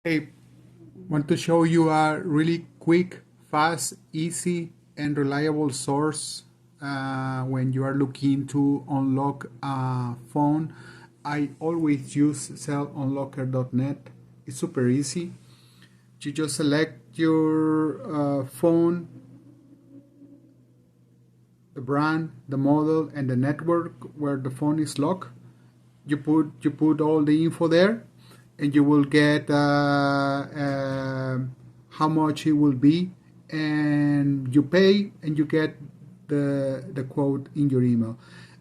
I want to show you a really quick, fast, easy, and reliable source when you are looking to unlock a phone. I always use Cellunlocker.net. It's super easy. You just select your phone, the brand, the model, and the network where the phone is locked. You put all the info there, and you will get how much it will be, and you pay and you get the quote in your email.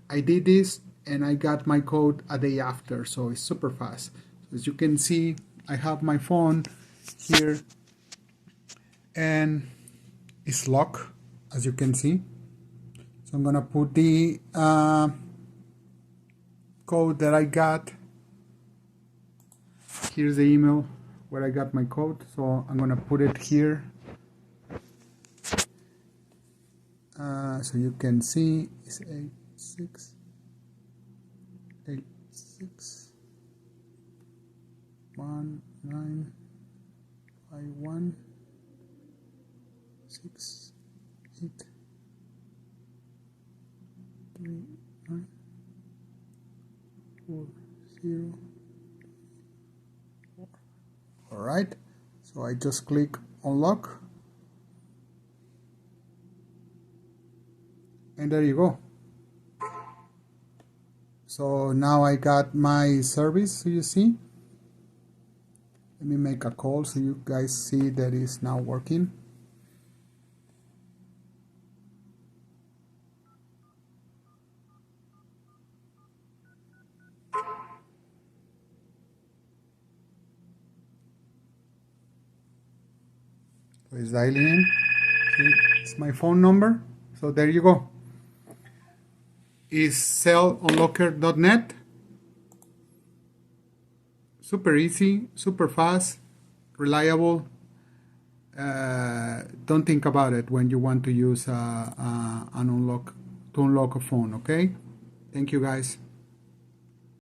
I did this and I got my code a day after, so it's super fast. As you can see, I have my phone here and it's locked, as you can see. So I'm gonna put the code that I got. Here's the email where I got my code, so I'm gonna put it here so you can see. It's 861951683940. Alright, so I just click unlock, and there you go. So now I got my service, so you see. Let me make a call so you guys see that it's now working. So it's dialing in. See, it's my phone number. So there you go. It's Cellunlocker.net. Super easy, super fast, reliable. Don't think about it when you want to use to unlock a phone. Okay. Thank you, guys.